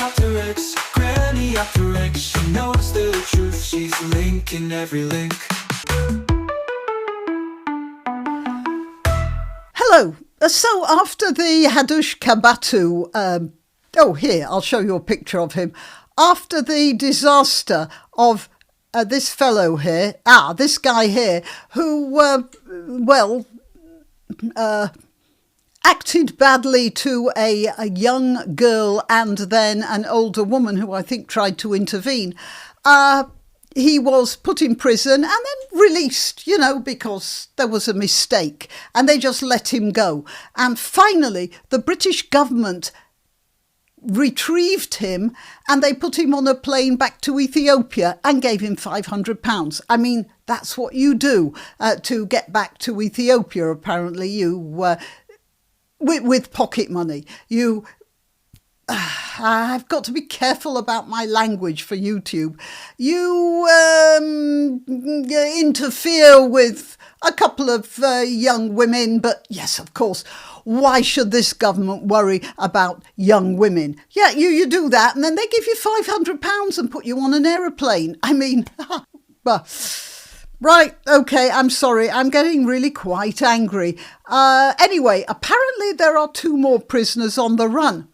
granniopteryx, granniopteryx. She knows the truth, she's linking every link. Hello. So after the Hadushka Batu, here, I'll show you a picture of him. After the disaster of this fellow here, this guy here, who, acted badly to a young girl and then an older woman who I think tried to intervene. He was put in prison and then released, because there was a mistake, and they just let him go. And finally, the British government retrieved him and they put him on a plane back to Ethiopia and gave him £500. I mean, that's what you do to get back to Ethiopia, apparently. You, with pocket money, you... I've got to be careful about my language for YouTube. You interfere with a couple of young women, but yes, of course, why should this government worry about young women? Yeah, you do that and then they give you £500 and put you on an aeroplane. I mean, right, okay, I'm sorry, I'm getting really quite angry. Anyway, apparently there are 2 more prisoners on the run.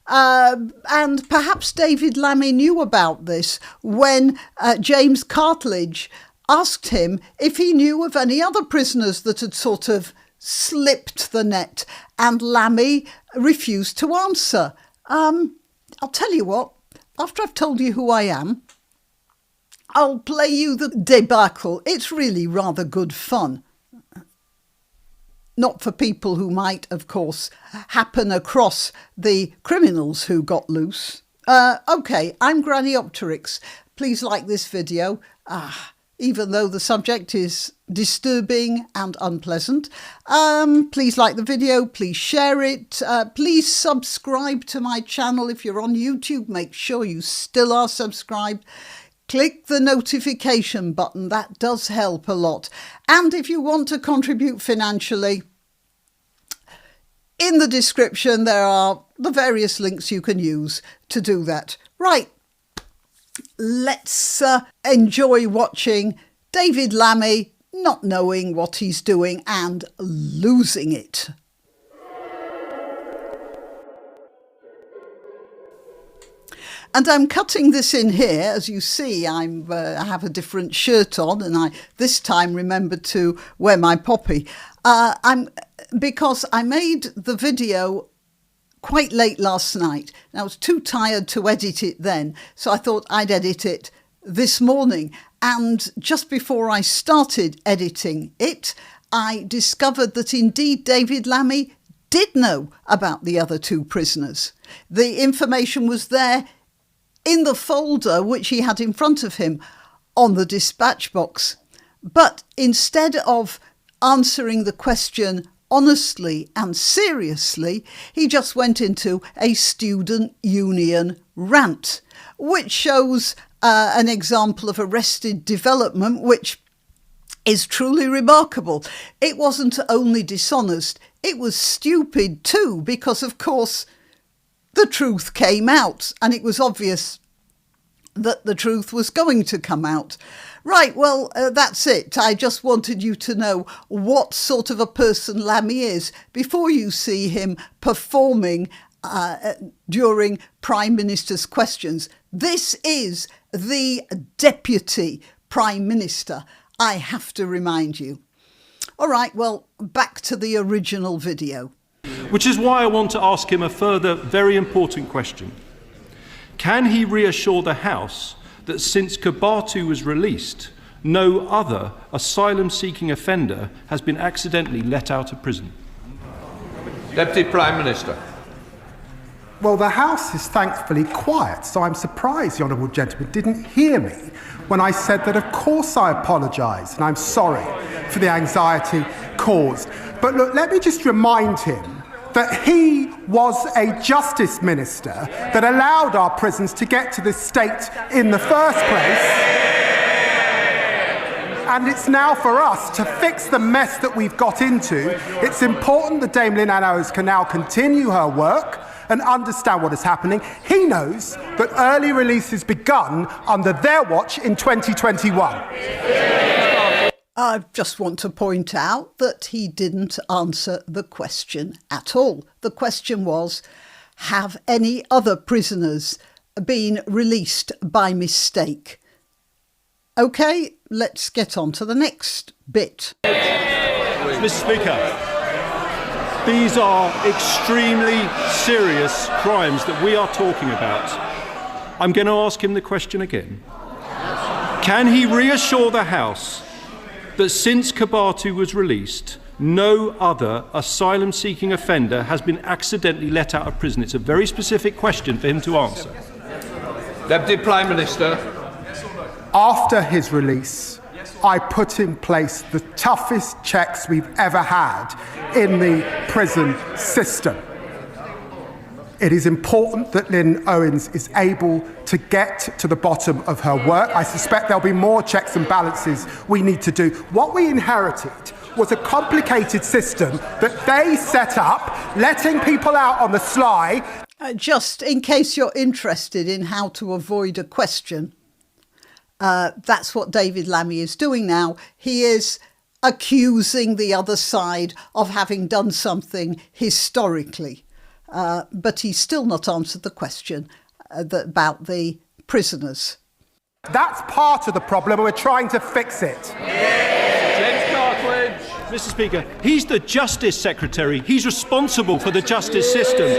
And perhaps David Lammy knew about this when James Cartledge asked him if he knew of any other prisoners that had sort of slipped the net, and Lammy refused to answer. I'll tell you what, after I've told you who I am, I'll play you the debacle. It's really rather good fun. Not for people who might, of course, happen across the criminals who got loose. OK, I'm Granniopteryx. Please like this video, even though the subject is disturbing and unpleasant. Please like the video, please share it. Please subscribe to my channel if you're on YouTube. Make sure you still are subscribed. Click the notification button, that does help a lot. And if you want to contribute financially, in the description there are the various links you can use to do that. Right, let's enjoy watching David Lammy not knowing what he's doing and losing it. And I'm cutting this in here. As you see, I have a different shirt on, and I this time remembered to wear my poppy. Because I made the video quite late last night. And I was too tired to edit it then, so I thought I'd edit it this morning. And just before I started editing it, I discovered that indeed David Lammy did know about the other 2 prisoners. The information was there in the folder which he had in front of him on the dispatch box. But instead of answering the question honestly and seriously, he just went into a student union rant, which shows an example of arrested development, which is truly remarkable. It wasn't only dishonest, it was stupid too, because of course the truth came out, and it was obvious that the truth was going to come out. Right, well, that's it. I just wanted you to know what sort of a person Lammy is before you see him performing during Prime Minister's questions. This is the Deputy Prime Minister, I have to remind you. All right, well, back to the original video. Which is why I want to ask him a further very important question. Can he reassure the House that since Kabatu was released, no other asylum-seeking offender has been accidentally let out of prison? Deputy Prime Minister. Well, the House is thankfully quiet, so I'm surprised the honourable gentleman didn't hear me when I said that of course I apologise and I'm sorry for the anxiety caused. But look, let me just remind him that he was a justice minister that allowed our prisons to get to this state in the first place. And it's now for us to fix the mess that we've got into. It's important that Dame Lynn Annals can now continue her work and understand what is happening. He knows that early release has begun under their watch in 2021. I just want to point out that he didn't answer the question at all. The question was, have any other prisoners been released by mistake? OK, let's get on to the next bit. Mr. Speaker, these are extremely serious crimes that we are talking about. I'm going to ask him the question again. Can he reassure the House that since Kabatu was released, no other asylum-seeking offender has been accidentally let out of prison? It's a very specific question for him to answer. Deputy Prime Minister. After his release, I put in place the toughest checks we've ever had in the prison system. It is important that Lynn Owens is able to get to the bottom of her work. I suspect there'll be more checks and balances we need to do. What we inherited was a complicated system that they set up, letting people out on the sly. Just in case you're interested in how to avoid a question, that's what David Lammy is doing now. He is accusing the other side of having done something historically. But he's still not answered the question about the prisoners. That's part of the problem, and we're trying to fix it. James Cartledge. Mr. Speaker, he's the Justice Secretary. He's responsible for the justice system.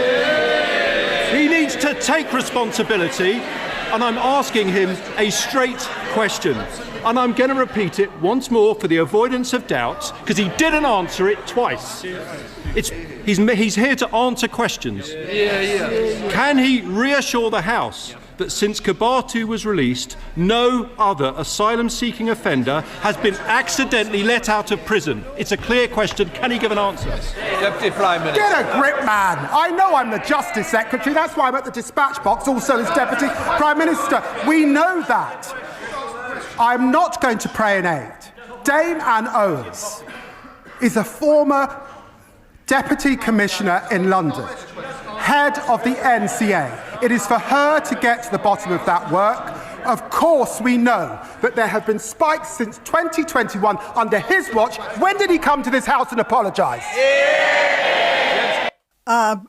He needs to take responsibility, and I'm asking him a straight question. And I'm going to repeat it once more for the avoidance of doubt, because he didn't answer it twice. He's here to answer questions. Can he reassure the House that since Kabatu was released, no other asylum-seeking offender has been accidentally let out of prison? It's a clear question. Can he give an answer? Deputy Prime Minister. Get a grip, man. I know I'm the Justice Secretary. That's why I'm at the dispatch box, also as Deputy Prime Minister. We know that. I'm not going to pray in aid. Dame Anne Owens is a former Deputy Commissioner in London, head of the NCA. It is for her to get to the bottom of that work. Of course, we know that there have been spikes since 2021 under his watch. When did he come to this House and apologise?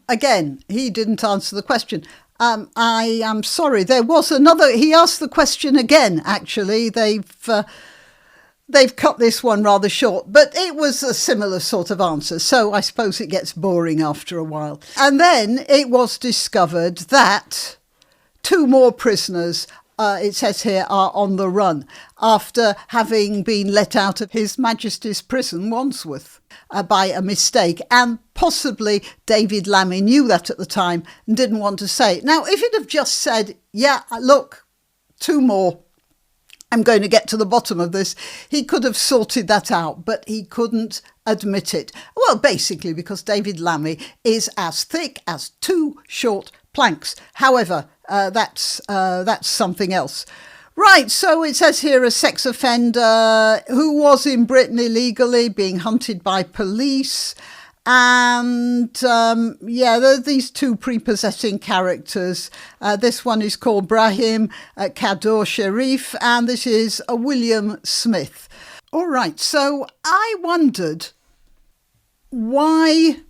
Again, he didn't answer the question. I am sorry. There was another. He asked the question again. Actually, they've cut this one rather short, but it was a similar sort of answer. So I suppose it gets boring after a while. And then it was discovered that 2 more prisoners, it says here, are on the run after having been let out of His Majesty's Prison, Wandsworth, by a mistake. And possibly David Lammy knew that at the time and didn't want to say it. Now, if he'd have just said, yeah, look, 2 more, I'm going to get to the bottom of this, he could have sorted that out, but he couldn't admit it. Well, basically because David Lammy is as thick as 2 short planks. However, that's something else. Right, so it says here a sex offender who was in Britain illegally being hunted by police. And there are these 2 prepossessing characters. This one is called Brahim Kador Sharif, and this is William Smith. All right, so I wondered why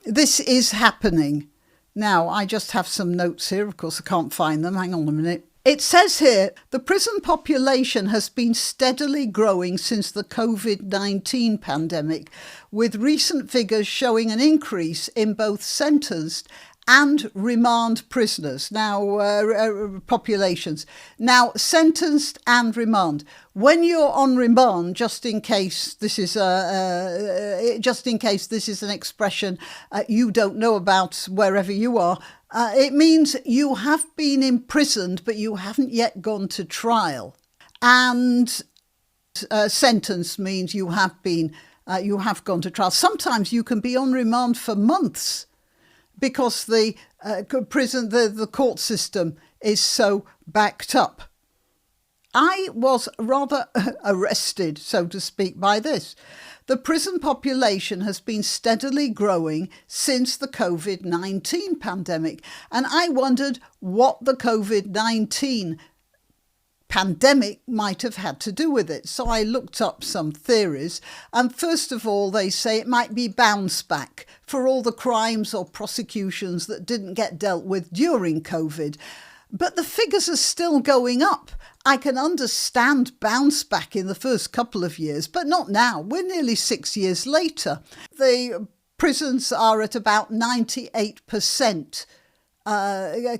this is happening. Now, I just have some notes here. Of course, I can't find them. Hang on a minute. It says here, the prison population has been steadily growing since the COVID-19 pandemic, with recent figures showing an increase in both sentenced and remand prisoners. Now, populations. Now, sentenced and remand. When you're on remand, just in case this is an expression you don't know about wherever you are, it means you have been imprisoned, but you haven't yet gone to trial. And sentence means you have gone to trial. Sometimes you can be on remand for months because the court system is so backed up. I was rather arrested, so to speak, by this. The prison population has been steadily growing since the COVID-19 pandemic, and I wondered what the COVID-19 pandemic might have had to do with it. So I looked up some theories, and first of all, they say it might be bounce back for all the crimes or prosecutions that didn't get dealt with during COVID. But the figures are still going up. I can understand bounce back in the first couple of years, but not now. We're nearly 6 years later. The prisons are at about 98%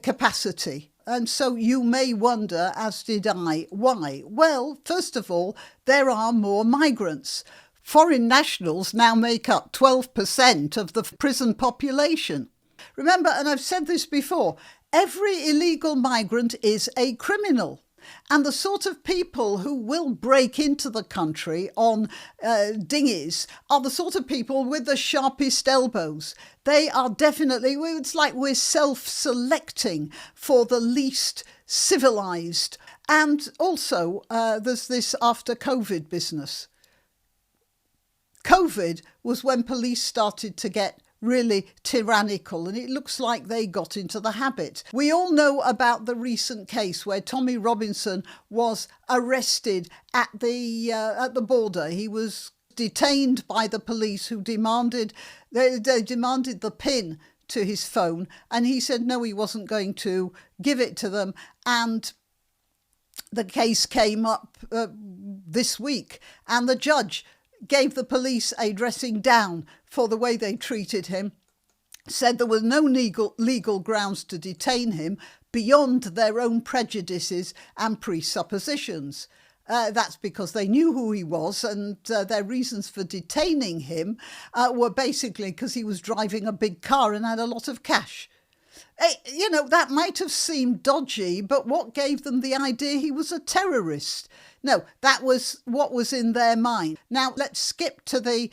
capacity. And so you may wonder, as did I, why? Well, first of all, there are more migrants. Foreign nationals now make up 12% of the prison population. Remember, and I've said this before, every illegal migrant is a criminal. And the sort of people who will break into the country on dinghies are the sort of people with the sharpest elbows. They are definitely, it's like we're self-selecting for the least civilised. And also, there's this after COVID business. COVID was when police started to get really tyrannical, and it looks like they got into the habit. We all know about the recent case where Tommy Robinson was arrested at the border. He was detained by the police, who demanded the PIN to his phone, and he said no, he wasn't going to give it to them. And the case came up this week, and the judge gave the police a dressing down for the way they treated him, said there were no legal grounds to detain him beyond their own prejudices and presuppositions. That's because they knew who he was, and their reasons for detaining him were basically because he was driving a big car and had a lot of cash. That might have seemed dodgy, but what gave them the idea he was a terrorist? No, that was what was in their mind. Now, let's skip to the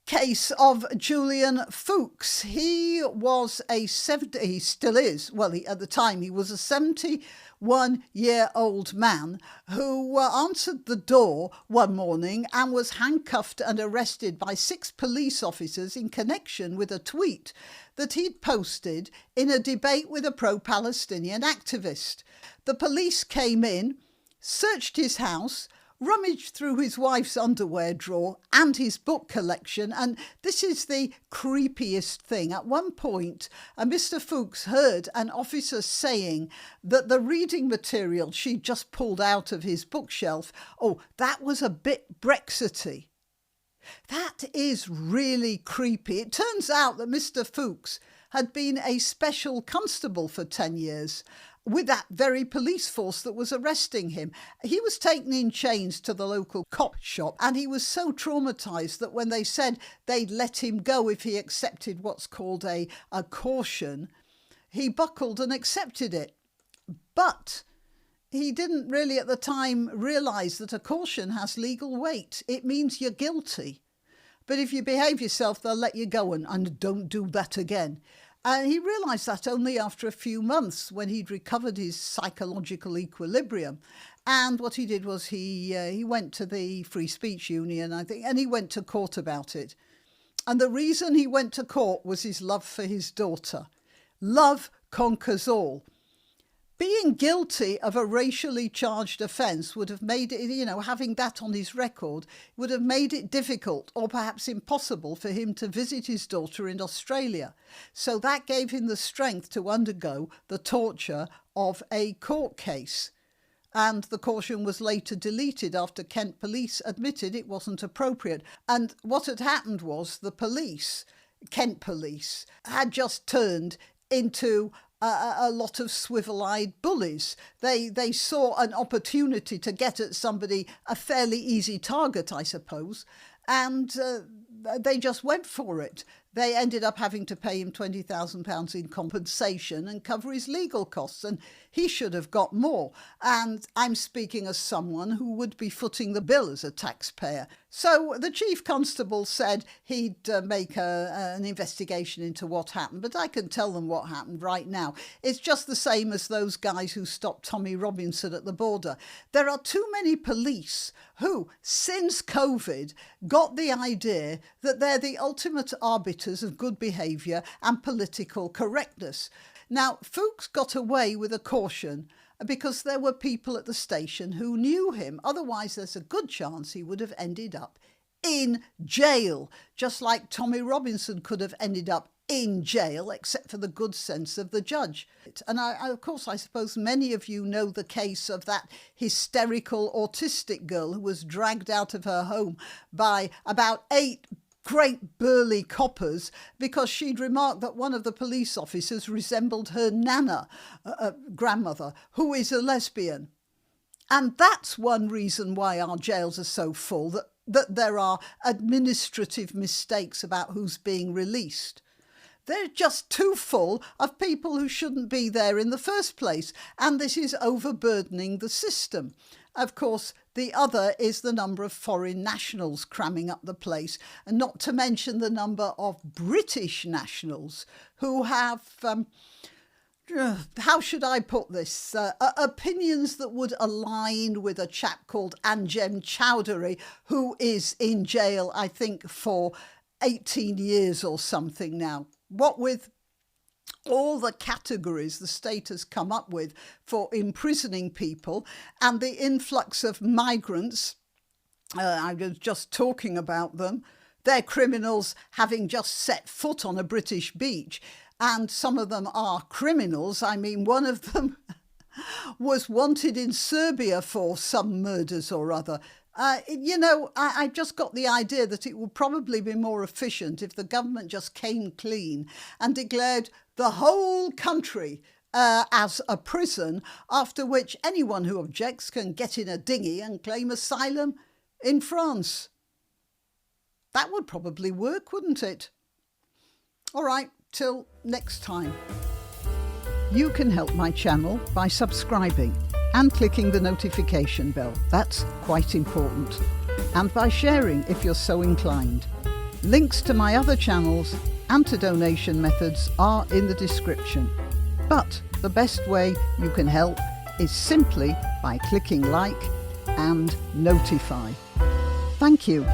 case of Julian Fuchs. He was he still is, at the time, he was a 71-year-old man who answered the door one morning and was handcuffed and arrested by 6 police officers in connection with a tweet that he'd posted in a debate with a pro-Palestinian activist. The police came in, searched his house, rummaged through his wife's underwear drawer and his book collection, and this is the creepiest thing. At one point, Mr. Fuchs heard an officer saying that the reading material she'd just pulled out of his bookshelf, that was a bit Brexity. That is really creepy. It turns out that Mr. Fuchs had been a special constable for 10 years with that very police force that was arresting him. He was taken in chains to the local cop shop, and he was so traumatised that when they said they'd let him go if he accepted what's called a caution, he buckled and accepted it. But he didn't really at the time realise that a caution has legal weight. It means you're guilty. But if you behave yourself, they'll let you go and don't do that again. And he realised that only after a few months, when he'd recovered his psychological equilibrium. And what he did was he went to the Free Speech Union, I think, and he went to court about it. And the reason he went to court was his love for his daughter. Love conquers all. Being guilty of a racially charged offence would have made it, having that on his record, would have made it difficult or perhaps impossible for him to visit his daughter in Australia. So that gave him the strength to undergo the torture of a court case. And the caution was later deleted after Kent police admitted it wasn't appropriate. And what had happened was the police, Kent police, had just turned into a lot of swivel-eyed bullies. They saw an opportunity to get at somebody, a fairly easy target, I suppose, and they just went for it. They ended up having to pay him £20,000 in compensation and cover his legal costs, and he should have got more. And I'm speaking as someone who would be footing the bill as a taxpayer. So the chief constable said he'd make an investigation into what happened, but I can tell them what happened right now. It's just the same as those guys who stopped Tommy Robinson at the border. There are too many police who, since COVID, got the idea that they're the ultimate arbiters of good behaviour and political correctness. Now, Fuchs got away with a caution because there were people at the station who knew him. Otherwise, there's a good chance he would have ended up in jail, just like Tommy Robinson could have ended up in jail, except for the good sense of the judge. And of course, I suppose many of you know the case of that hysterical autistic girl who was dragged out of her home by about 8 great burly coppers because she'd remarked that one of the police officers resembled her nana, grandmother, who is a lesbian. And that's one reason why our jails are so full, that there are administrative mistakes about who's being released. They're just too full of people who shouldn't be there in the first place, and this is overburdening the system. Of course, the other is the number of foreign nationals cramming up the place, and not to mention the number of British nationals who have, how should I put this, opinions that would align with a chap called Anjem Chowdhury, who is in jail, I think, for 18 years or something now. What with all the categories the state has come up with for imprisoning people and the influx of migrants, I was just talking about them, they're criminals having just set foot on a British beach, and some of them are criminals. I mean, one of them was wanted in Serbia for some murders or other. I just got the idea that it would probably be more efficient if the government just came clean and declared the whole country as a prison, after which anyone who objects can get in a dinghy and claim asylum in France. That would probably work, wouldn't it? All right, till next time. You can help my channel by subscribing and clicking the notification bell. That's quite important. And by sharing if you're so inclined. Links to my other channels and to donation methods are in the description. But the best way you can help is simply by clicking like and notify. Thank you.